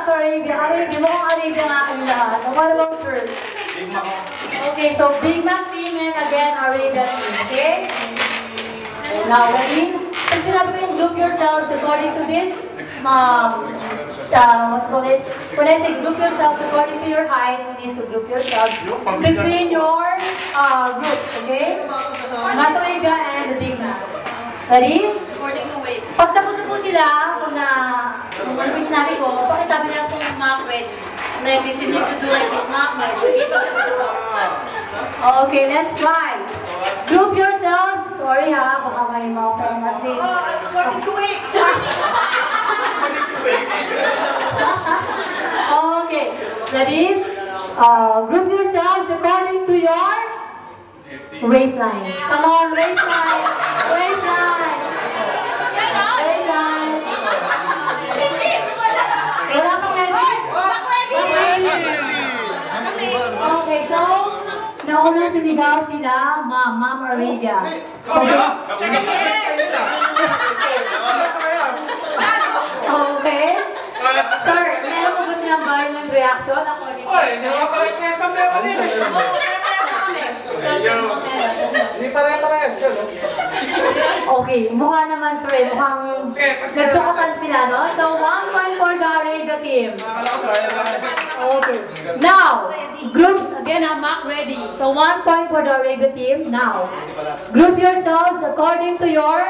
to Arabia. Arabia, mukhang Arabia nga kayo lahat. What about sir? Big Mac. Okay, so Big Mac team and again Arabia team, okay? Now, ready? Pag sinabi ko yung group yourselves according to this, when I say group yourselves according to your height, you need to group yourselves between your groups, okay? Mac Arabia and the Big Mac. Ready? According to weight. Pag tapos na po sila, kung ano yung sinabi ko, pakisabi nila kung Mac ready. Like this, you need to do like this, Mac ready. Okay, pag tapos na po. Okay, let's try. Group yourselves. Sorry ha, baka may mga kaya natin. According to weight. Okay, ready? Group yourselves according to your waistline. Come on, waistline. Waistline. Waistline. Wala pang ready? Okay, so, naunang sinigaw sila, Ma'am Arabia. Okay? Sir, meron mo ba silang violent reaction according to... Oy, hindi ka pare-parehas ang meron din. Hindi pare-parehas yun. Okay, mukha naman sir, mukhang nagsukatan sila, no? So, 1 point for the Arabia team. Okay. Now, group, again, Mac ready. So, 1 point for the Arabia team. Now, group yourselves according to your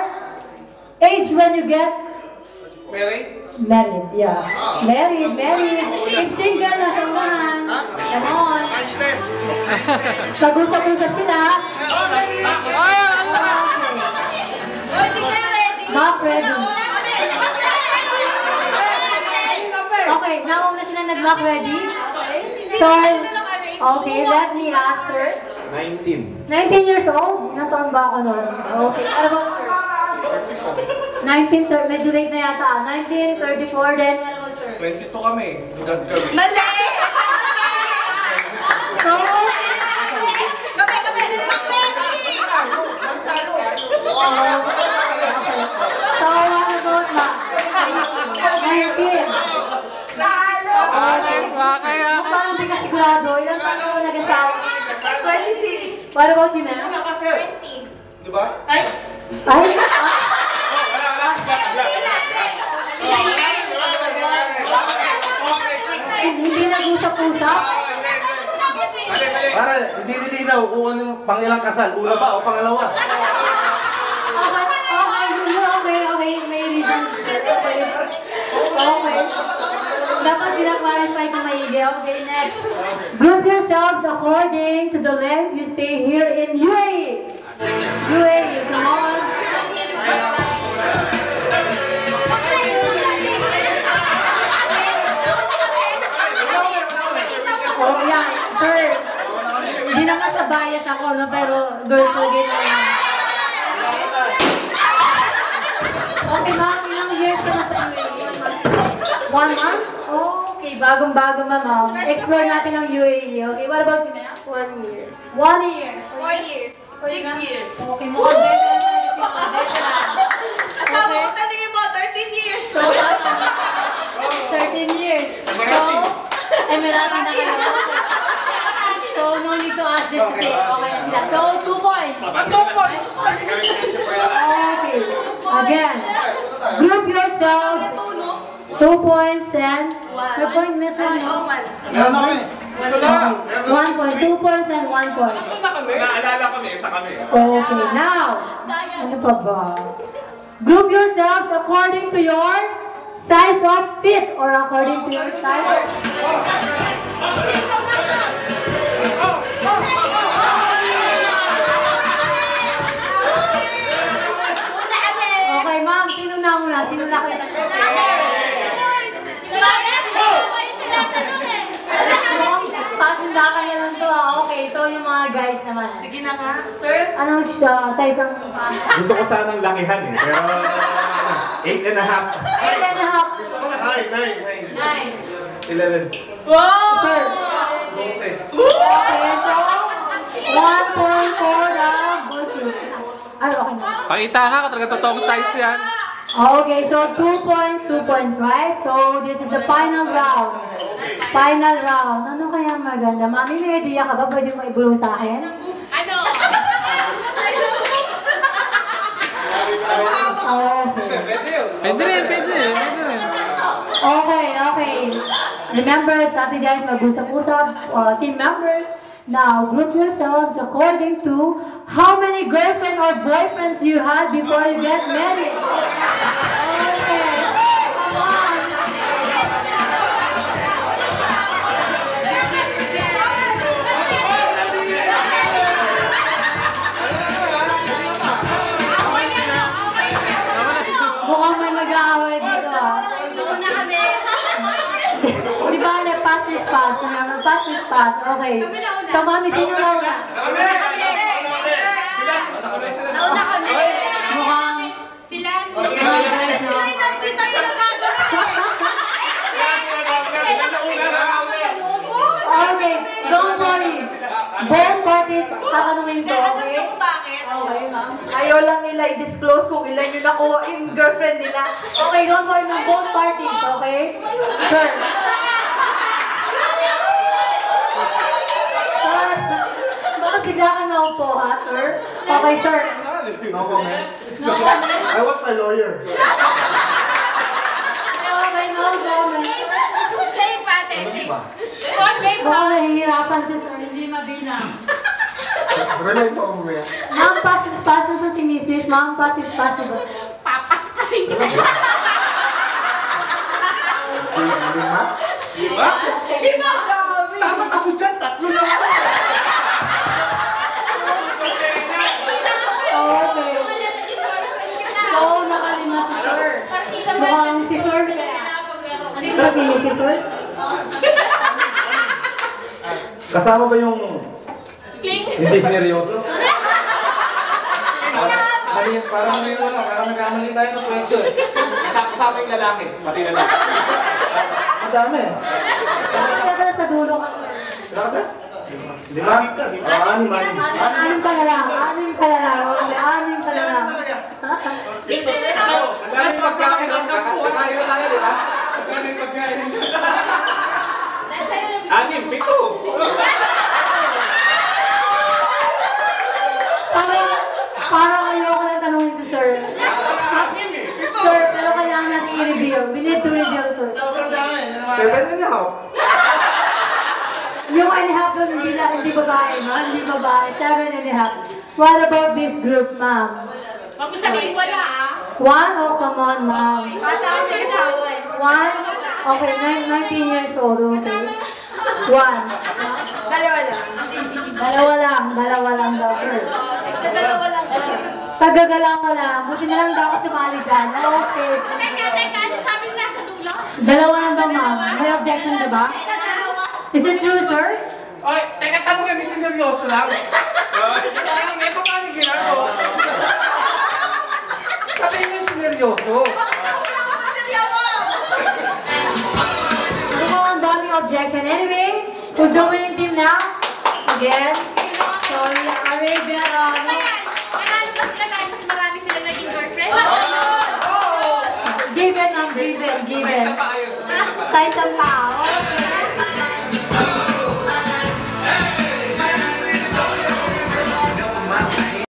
age when you get Married? married. Yeah. Married. If single, nasa unahan. Come on. Pag-usap-usap sila. Mac ready. Okay, nauna sila nag-Mac ready. So, okay, let me ask sir. 19. 19 years old? Ilang taon ba ako noon? Okay, ano ba sir? 19, medyo late na yata. 19, 34, then ano ba sir? 22 kami. Edad kami. Mali! So, so what about ma? 19. Okay. Mukhang hindi ka sigurado. Ilang taon ko nag-asawa? 26. What about you, ma'am? 20. Diba? Ay? Hindi nag-usap-usap? Para hindi nilinaw kung ano yung pangilang kasal. Una ba o pangalawa? Okay, may reason. Okay. Dapat sila-clarify na maigi. Okay, next. Group yourselves according to the length you stay here in UAE. UAE, come on. Oh, yeah, sir. Hindi naman sa bias ako, no? Pero girl ko din na yan. Okay, ma'am, ilang years ka na sa UAE? 1 month? Okay, bagong-bago, ma'am. Explore natin ang UAE. Okay, what about you, ma'am? 1 year. 1 year. 4 years. 6 years. Okay, mukhang veteran na rin si mga veteran. Asawa ko tanongin mo, 13 years. So, 13 years. So, Emirati na kayo. So, no need to ask this kasi okay na sila. So, 2 points. 2 points. Okay. Again. Group yourselves. 2 points and... May point na sa ano? Meron kami. 1 point. 2 points and 1 point. Naalala kami, isa kami. Okay, now. Ano pa ba? Group yourselves according to your size of feet or according to your size of... Okay, ma'am. Sino na muna? Sino na kita? Pasindakan na lang to Okay, so yung mga guys naman. Sige na nga. Sir, anong size ang Gusto ko sanang lakihan eh, pero 8 and a half. 8 and a half. 9. 9. 11. Wow! Sir. 12. Okay, so 1 point for the boys. Ano, okay na. Pakita nga kung talaga totoong size yan. Okay, so 2 points, right? So this is the final round. Final round. Ano kaya maganda? Mami, may idea ka ba? Pwede mo ibulong sa akin? Ano? Okay. Okay. Remember, strategize, mag-usap-usap, team members. Now, group yourselves according to how many girlfriend or boyfriends you had before you get married. Okay. Come on. Mukhang may mag-aaway dito. Una kami. Di ba, pass is pass. Pass is pass. Okay. So, mami, sino na una? Nauna kami. Mukhang... Sila. Sila. Okay, don't worry. Both parties, tatanungin ko, okay? Bakit? Okay, ma'am. Ayaw lang nila i-disclose kung ilan yung nakuha yung girlfriend nila. Okay, don't worry ng both parties, okay? Sir. Sir, bakit bigla ka naupo, ha, sir? Okay, sir. No comment. No comment. I want my lawyer. Okay, no comment. Same pate. Same. Mukhang nahihirapan si sir, hindi mabilang. Remind mo mo yan. Ma'am, pasis sa si Mrs. Ma'am, pasis ba? Papaspasin kita. Diba? Tama ako dyan, tatlo na ako. Okay. So, nakalima si sir. Mukhang si sir. Ano ba si sir? Kasama ba yung hindi seryoso? Parang nagkamali tayo ng pwesto eh. Kasama yung lalaki, pati lalaki. Madami. Kaya sa dulo ka, sir. Wala kasi? Di ba? Anim ka na lang. Anim ka na lang. Anim ka na lang. Ang dami pagkain ng kakain na tayo, di ba? Anim, 7. Parang ayoko na tanongin si sir. Sir, pero kailangan natin i-reveal. We need to reveal, sir. Sobrang dami. 7 and a half. Yung and a half doon, hindi babae, no? Hindi babae. 7 and a half. What about this group, ma'am? Huwag mo sabihin wala ah. 1? Oh, come on, ma'am. Bata ang nag-asawa eh. 1? Okay, 19 years old. Okay. 1. Dalawa lang. Dalawa lang daw, sir. Dalawa lang. Tagagalaw lang. Buti na lang daw ako sumali dyan. Okay. Teka, ano sabi nila sa dulo? Dalawa lang daw, ma'am. May objection, diba? Sa dalawa. Is it true, sir? Ay, teka, tanong kami seryoso lang. Parang may papanig ginagawa. Sabi yung seryoso. Mukhang ang daming objection. Anyway, who's the winning team now? Again? Sorry, Arabia. Nanalo ba sila dahil mas marami sila naging girlfriend? Given ang given. Sa isa pa ayun. Sa isang tao. Okay.